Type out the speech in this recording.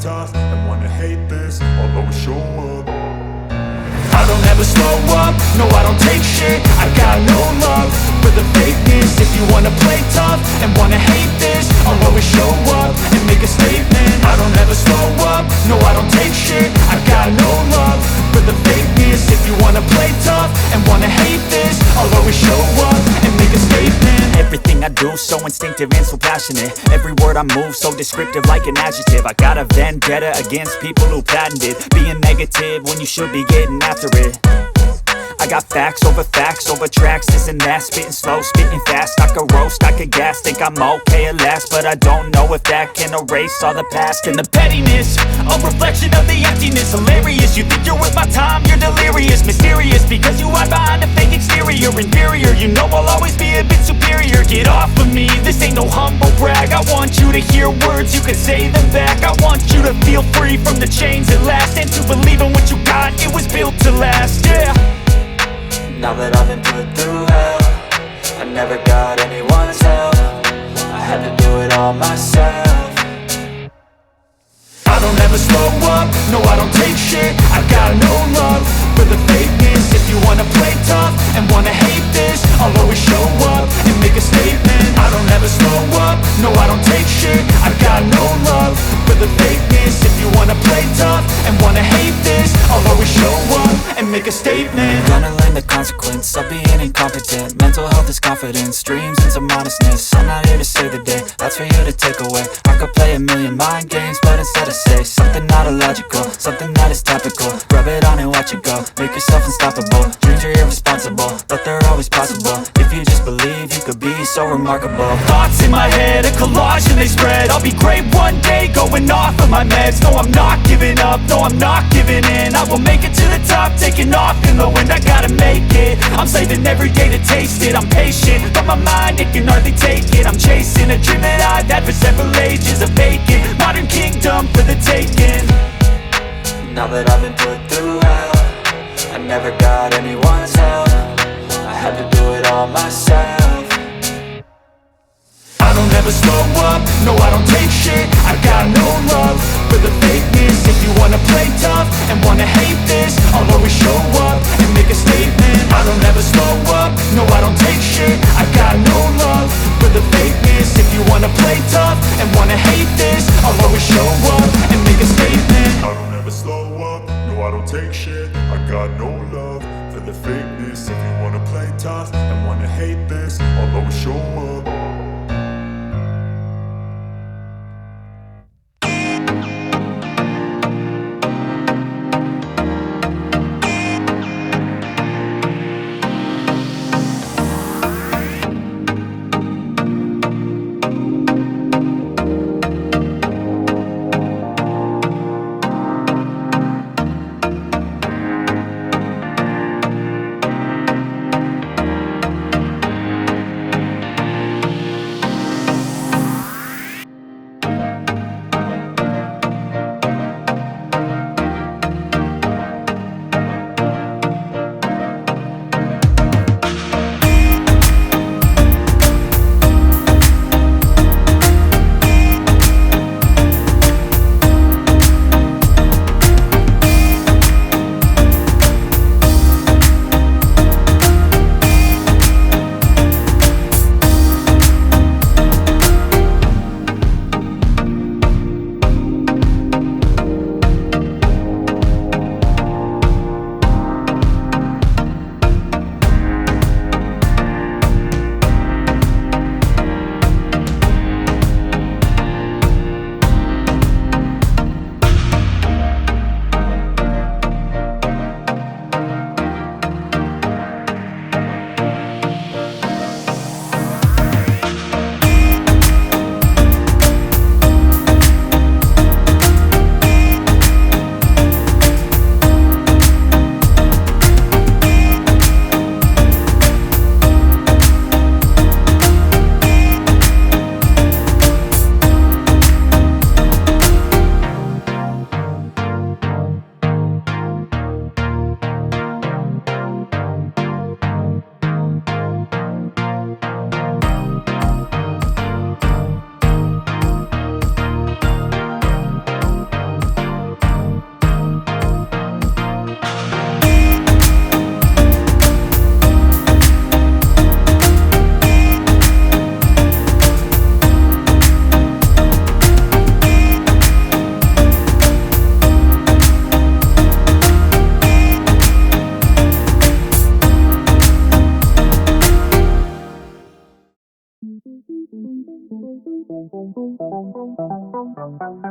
tough and wanna hate this, I'll always show up. I don't ever slow up, no I don't take shit. I got no love for the fakeness. If you wanna play tough and wanna hate this, I'll always show up and make a statement. I don't ever slow up, no I don't take shit. I got no love for the fakeness. If you wanna play tough and wanna hate this, I'll always show up and make a statement. Everything I do so instinctive and so passionate. Every word I move so descriptive like an adjective. I got a vendetta against people who patented being negative when you should be getting after it. I got facts over tracks, this and that. Spitting slow, spitting fast. I could roast, I could gas. Think I'm okay at last, but I don't know if that can erase all the past. And the pettiness, a reflection of the emptiness. Hilarious, you think you're worth my time, you're delirious. Mysterious, because you hide behind a fake exterior. Inferior, you know I'll always be a bit superior. Get off of me, this ain't no humble brag. I want you to hear words, you can say them back. I want you to feel free from the chains at last, and to believe in what you got, it was built to last, yeah. Now that I've been put through hell, I never got anyone's help. I had to do it all myself. I don't ever slow up, no I don't take shit. I got no love for the fakeness. If you wanna play tough and wanna hate this, I'll always show up and make a statement. I don't ever slow up, no I don't take shit. I got no love for the fakeness. If you wanna play tough and wanna hate this, I'll always show up and make a statement. Gonna learn the consequence of being incompetent. Mental health is confidence, dreams and some modestness. I'm not here to save the day, that's for you to take away. I could play a million mind games, but instead I say something not illogical, something that is topical. Rub it on and watch it go, make yourself unstoppable. Dreams are irresponsible, but they're always possible. If you just believe, you could be so remarkable. Thoughts in my head, a collage and they spread. I'll be great one day, going off of my meds. No, I'm not giving up, no, I'm not giving in. I will make it to the top, taking off in the wind. I gotta make it, I'm saving every day to taste it. I'm patient, but my mind, it can hardly take it. I'm chasing a dream that I've had for several ages. A vacant, modern kingdom for the taking. Now that I've been put through hell, I never got anyone's help. I had to do it all myself. I don't ever slow up, no I don't take shit. I got no love for the fakeness. If you wanna play tough and wanna hate this, I'll always show up and make a statement. I don't ever slow up, no I don't take shit. I got no love for the fakeness. If you wanna play tough and wanna hate this, I'll always show up and make a statement. I don't ever slow up, no I don't take shit. I got no love for the fakeness. If you wanna play tough and wanna hate this, I'll always show up. Thank you.